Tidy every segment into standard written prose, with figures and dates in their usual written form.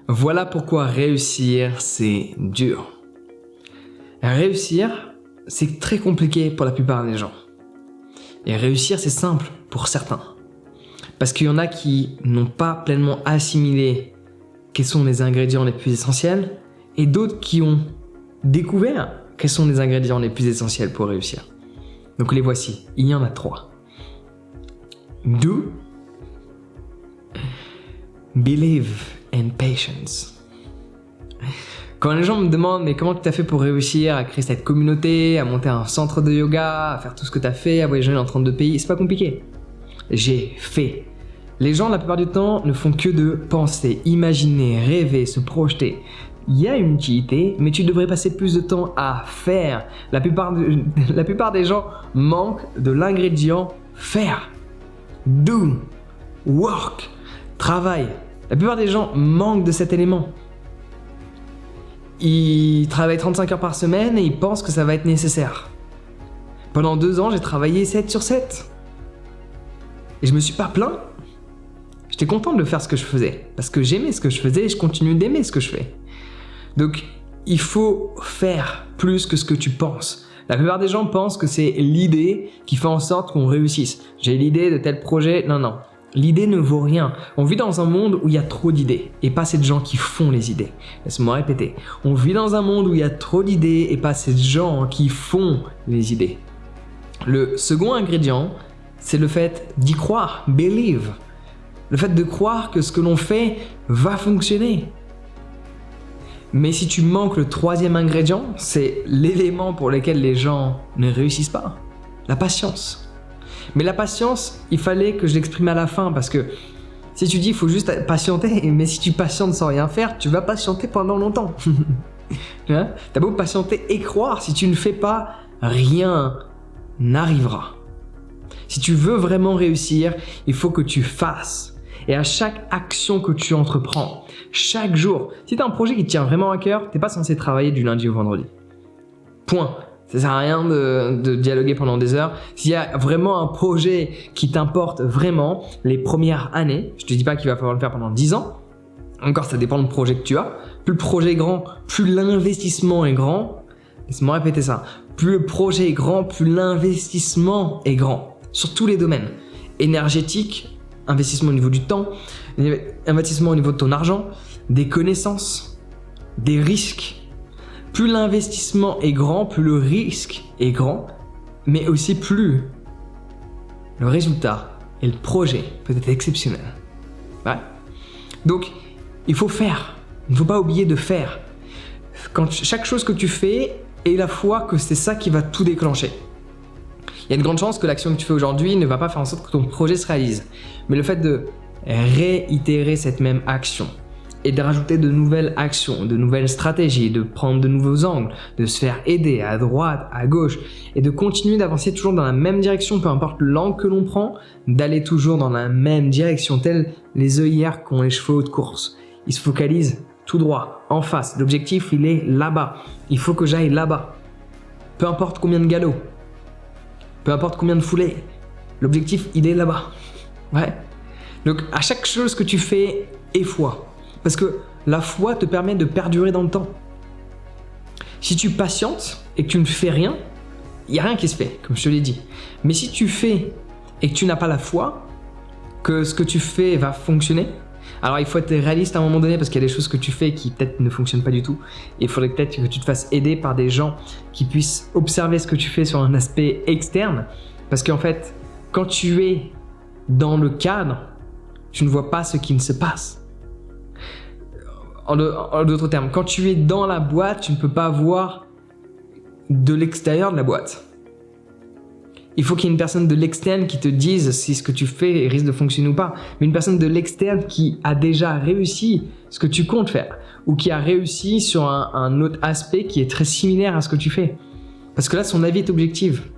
Voilà pourquoi réussir, c'est dur. Réussir, c'est très compliqué pour la plupart des gens. Et réussir, c'est simple pour certains. Parce qu'il y en a qui n'ont pas pleinement assimilé quels sont les ingrédients les plus essentiels et d'autres qui ont découvert quels sont les ingrédients les plus essentiels pour réussir. Donc les voici, il y en a 3. Do, believe and patience. Quand les gens me demandent mais comment tu as fait pour réussir à créer cette communauté, à monter un centre de yoga, à faire tout ce que tu as fait, à voyager dans 32 pays, c'est pas compliqué. J'ai fait. Les gens la plupart du temps ne font que de penser, imaginer, rêver, se projeter. Il y a une utilité, mais tu devrais passer plus de temps à faire. La plupart des gens manquent de l'ingrédient faire. Do, work, travail. La plupart des gens manquent de cet élément. Ils travaillent 35 heures par semaine et ils pensent que ça va être nécessaire. Pendant 2 ans, j'ai travaillé 7 sur 7. Et je me suis pas plaint. J'étais content de faire ce que je faisais. Parce que j'aimais ce que je faisais et je continue d'aimer ce que je fais. Donc, il faut faire plus que ce que tu penses. La plupart des gens pensent que c'est l'idée qui fait en sorte qu'on réussisse. J'ai l'idée de tel projet. Non. L'idée ne vaut rien. On vit dans un monde où il y a trop d'idées et pas assez de gens qui font les idées. Laisse-moi répéter. On vit dans un monde où il y a trop d'idées et pas assez de gens qui font les idées. Le second ingrédient, c'est le fait d'y croire. Believe. Le fait de croire que ce que l'on fait va fonctionner. Mais si tu manques le troisième ingrédient, c'est l'élément pour lequel les gens ne réussissent pas. La patience. Mais la patience, il fallait que je l'exprime à la fin parce que si tu dis il faut juste patienter, mais si tu patientes sans rien faire, tu vas patienter pendant longtemps. T'as beau patienter et croire, si tu ne fais pas, rien n'arrivera. Si tu veux vraiment réussir, il faut que tu fasses. Et à chaque action que tu entreprends, chaque jour, si tu as un projet qui te tient vraiment à cœur, tu n'es pas censé travailler du lundi au vendredi. Point. Ça sert à rien de dialoguer pendant des heures. S'il y a vraiment un projet qui t'importe vraiment, les premières années, je te dis pas qu'il va falloir le faire pendant 10 ans, encore ça dépend du projet que tu as. Plus le projet est grand, plus l'investissement est grand. Laisse-moi répéter ça. Plus le projet est grand, plus l'investissement est grand. Sur tous les domaines. Énergétique, investissement au niveau du temps, investissement au niveau de ton argent, des connaissances, des risques. Plus l'investissement est grand, plus le risque est grand, mais aussi plus le résultat et le projet peut être exceptionnel. Ouais. Donc, il faut faire. Il ne faut pas oublier de faire. Chaque chose que tu fais est la foi que c'est ça qui va tout déclencher. Il y a de grandes chances que l'action que tu fais aujourd'hui ne va pas faire en sorte que ton projet se réalise. Mais le fait de réitérer cette même action et de rajouter de nouvelles actions, de nouvelles stratégies, de prendre de nouveaux angles, de se faire aider à droite, à gauche et de continuer d'avancer toujours dans la même direction, peu importe l'angle que l'on prend, d'aller toujours dans la même direction, tels les œillères qui ont les chevaux de course. Ils se focalisent tout droit, en face. L'objectif, il est là-bas. Il faut que j'aille là-bas. Peu importe combien de galops, peu importe combien de foulées, l'objectif, il est là-bas. Ouais. Donc, à chaque chose que tu fais, aie foi. Parce que la foi te permet de perdurer dans le temps. Si tu patientes et que tu ne fais rien, il n'y a rien qui se fait, comme je te l'ai dit. Mais si tu fais et que tu n'as pas la foi que ce que tu fais va fonctionner, alors il faut être réaliste à un moment donné parce qu'il y a des choses que tu fais qui peut-être ne fonctionnent pas du tout. Et il faudrait peut-être que tu te fasses aider par des gens qui puissent observer ce que tu fais sur un aspect externe. Parce qu'en fait, quand tu es dans le cadre, tu ne vois pas ce qui ne se passe. En d'autres termes, quand tu es dans la boîte, tu ne peux pas voir de l'extérieur de la boîte. Il faut qu'il y ait une personne de l'externe qui te dise si ce que tu fais risque de fonctionner ou pas. Mais une personne de l'externe qui a déjà réussi ce que tu comptes faire ou qui a réussi sur un autre aspect qui est très similaire à ce que tu fais. Parce que là, son avis est objectif.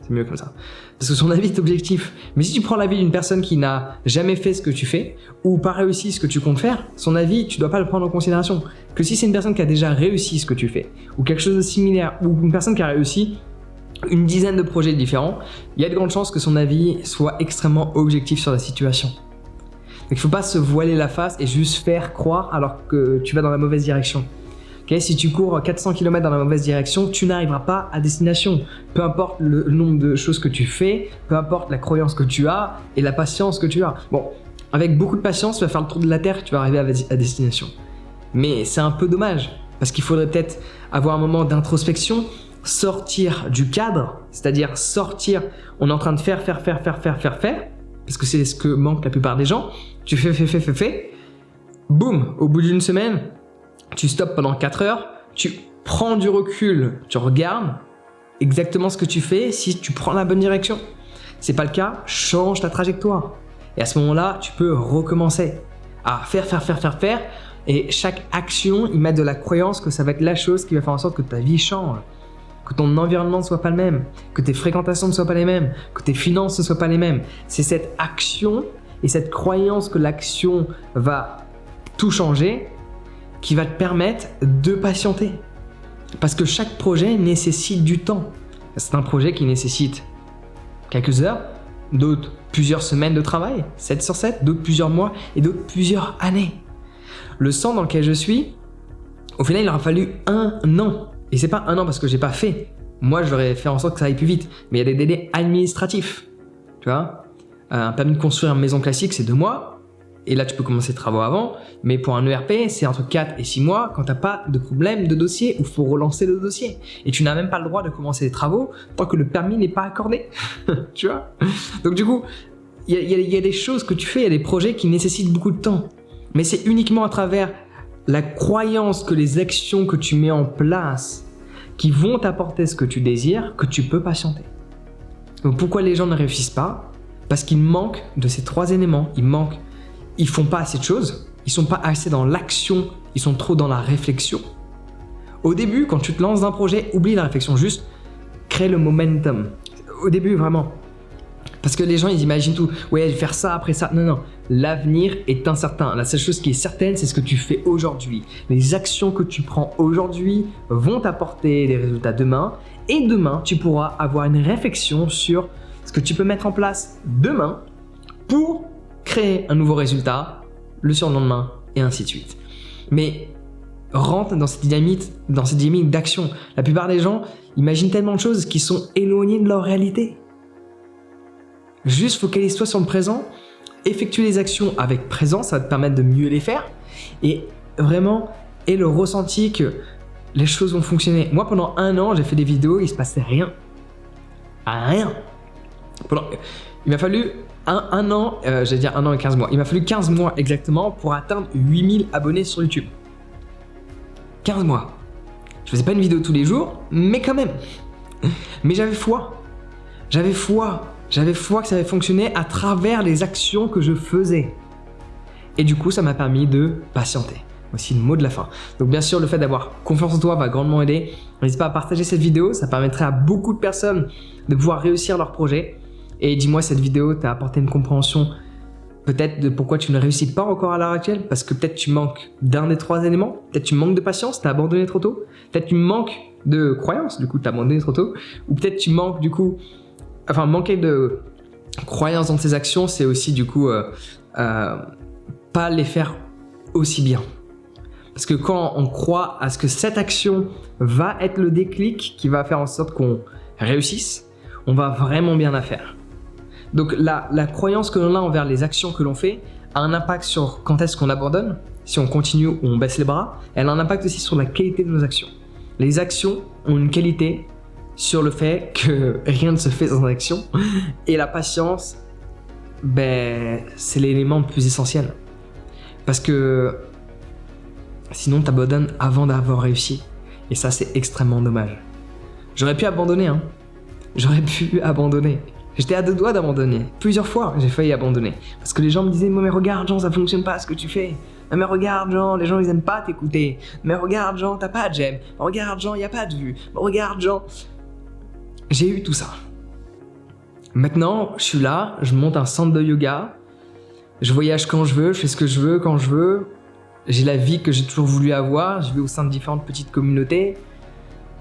C'est mieux comme ça. Parce que son avis est objectif. Mais si tu prends l'avis d'une personne qui n'a jamais fait ce que tu fais ou pas réussi ce que tu comptes faire, son avis, tu dois pas le prendre en considération. Que si c'est une personne qui a déjà réussi ce que tu fais ou quelque chose de similaire ou une personne qui a réussi une dizaine de projets différents, il y a de grandes chances que son avis soit extrêmement objectif sur la situation. il ne faut pas se voiler la face et juste faire croire alors que tu vas dans la mauvaise direction. Okay, si tu cours 400 km dans la mauvaise direction, tu n'arriveras pas à destination. Peu importe le nombre de choses que tu fais, peu importe la croyance que tu as et la patience que tu as. Bon, avec beaucoup de patience, tu vas faire le tour de la Terre et tu vas arriver à destination. Mais c'est un peu dommage, parce qu'il faudrait peut-être avoir un moment d'introspection, sortir du cadre, c'est-à-dire sortir, on est en train de faire, parce que c'est ce que manque la plupart des gens. Tu fais. Boum, au bout d'une semaine, tu stoppes pendant 4 heures, tu prends du recul, tu regardes exactement ce que tu fais, si tu prends la bonne direction. Si c'est pas le cas, change ta trajectoire. Et à ce moment-là, tu peux recommencer à faire. Et chaque action, y mettre de la croyance que ça va être la chose qui va faire en sorte que ta vie change, que ton environnement ne soit pas le même, que tes fréquentations ne soient pas les mêmes, que tes finances ne soient pas les mêmes. C'est cette action et cette croyance que l'action va tout changer qui va te permettre de patienter. Parce que chaque projet nécessite du temps. C'est un projet qui nécessite quelques heures, d'autres plusieurs semaines de travail, 7 sur 7, d'autres plusieurs mois et d'autres plusieurs années. Le centre dans lequel je suis, au final, il aura fallu 1 an. Et c'est pas 1 an parce que j'ai pas fait. Moi, j'aurais fait en sorte que ça aille plus vite. Mais il y a des délais administratifs. Tu vois, un permis de construire une maison classique, c'est 2 mois. Et là, tu peux commencer les travaux avant. Mais pour un ERP, c'est entre 4 et 6 mois quand tu n'as pas de problème de dossier ou il faut relancer le dossier. Et tu n'as même pas le droit de commencer les travaux tant que le permis n'est pas accordé. Tu vois. Donc du coup, il y a des choses que tu fais, il y a des projets qui nécessitent beaucoup de temps. Mais c'est uniquement à travers la croyance que les actions que tu mets en place qui vont t'apporter ce que tu désires que tu peux patienter. Donc pourquoi les gens ne réussissent pas? Parce qu'ils manquent de ces 3 éléments. Ils font pas assez de choses, ils sont pas assez dans l'action, ils sont trop dans la réflexion. Au début, quand tu te lances dans un projet, oublie la réflexion, juste crée le momentum. Au début, vraiment. Parce que les gens, ils imaginent tout. Ouais, je vais faire ça, après ça. Non. L'avenir est incertain. La seule chose qui est certaine, c'est ce que tu fais aujourd'hui. Les actions que tu prends aujourd'hui vont t'apporter des résultats demain. Et demain, tu pourras avoir une réflexion sur ce que tu peux mettre en place demain pour créer un nouveau résultat le surlendemain et ainsi de suite. Mais rentre dans cette dynamique d'action. La plupart des gens imaginent tellement de choses qui sont éloignées de leur réalité. Juste focalise-toi sur le présent, effectue les actions avec présence, ça va te permettre de mieux les faire et vraiment aie le ressenti que les choses vont fonctionner. Moi, pendant 1 an, j'ai fait des vidéos, il se passait rien. Rien. Il m'a fallu un an, j'allais dire 1 an et 15 mois. Il m'a fallu 15 mois exactement pour atteindre 8000 abonnés sur YouTube. 15 mois. Je faisais pas une vidéo tous les jours, mais quand même. Mais j'avais foi. J'avais foi que ça allait fonctionner à travers les actions que je faisais. Et du coup, ça m'a permis de patienter. Voici le mot de la fin. Donc bien sûr, le fait d'avoir confiance en toi va grandement aider. N'hésite pas à partager cette vidéo, ça permettrait à beaucoup de personnes de pouvoir réussir leur projet. Et dis-moi, cette vidéo t'a apporté une compréhension peut-être de pourquoi tu ne réussis pas encore à l'heure actuelle, parce que peut-être tu manques d'un des 3 éléments, peut-être tu manques de patience, t'as abandonné trop tôt, peut-être tu manques de croyance, du coup t'as abandonné trop tôt, ou peut-être tu manques du coup, manquer de croyance dans tes actions, c'est aussi du coup pas les faire aussi bien. Parce que quand on croit à ce que cette action va être le déclic qui va faire en sorte qu'on réussisse, on va vraiment bien la faire. Donc la croyance que l'on a envers les actions que l'on fait a un impact sur quand est-ce qu'on abandonne, si on continue ou on baisse les bras. Elle a un impact aussi sur la qualité de nos actions. Les actions ont une qualité sur le fait que rien ne se fait sans action. Et la patience, c'est l'élément le plus essentiel. Parce que sinon, tu abandonnes avant d'avoir réussi. Et ça, c'est extrêmement dommage. J'aurais pu abandonner, J'étais à 2 doigts d'abandonner. Plusieurs fois, j'ai failli abandonner. Parce que les gens me disaient, mais regarde, Jean, ça fonctionne pas ce que tu fais. Mais regarde, Jean, les gens, ils aiment pas t'écouter. Mais regarde, Jean, t'as pas de j'aime. Regarde, Jean, y a pas de vue. Regarde, Jean. J'ai eu tout ça. Maintenant, je suis là, je monte un centre de yoga. Je voyage quand je veux, je fais ce que je veux quand je veux. J'ai la vie que j'ai toujours voulu avoir. Je vais au sein de différentes petites communautés.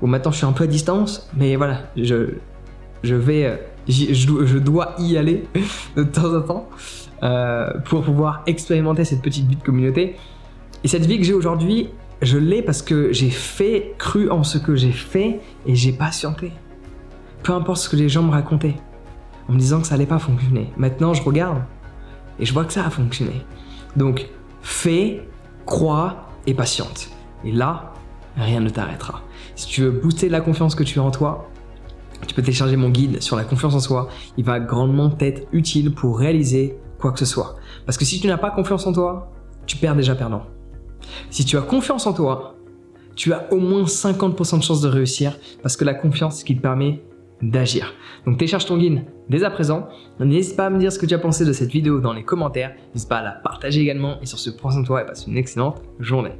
Bon, maintenant, je suis un peu à distance. Mais voilà, je dois y aller de temps en temps. pour pouvoir expérimenter cette petite vie de communauté. Et cette vie que j'ai aujourd'hui, je l'ai parce que j'ai cru en ce que j'ai fait et j'ai patienté. Peu importe ce que les gens me racontaient, en me disant que ça allait pas fonctionner. Maintenant, je regarde et je vois que ça a fonctionné. Donc, fais, crois et patiente. Et là, rien ne t'arrêtera. Si tu veux booster la confiance que tu as en toi, tu peux télécharger mon guide sur la confiance en soi. Il va grandement t'être utile pour réaliser quoi que ce soit. Parce que si tu n'as pas confiance en toi, tu perds déjà perdant. Si tu as confiance en toi, tu as au moins 50% de chances de réussir parce que la confiance, c'est ce qui te permet d'agir. Donc télécharge ton guide dès à présent. N'hésite pas à me dire ce que tu as pensé de cette vidéo dans les commentaires. N'hésite pas à la partager également. Et sur ce, prends soin de toi et passe une excellente journée.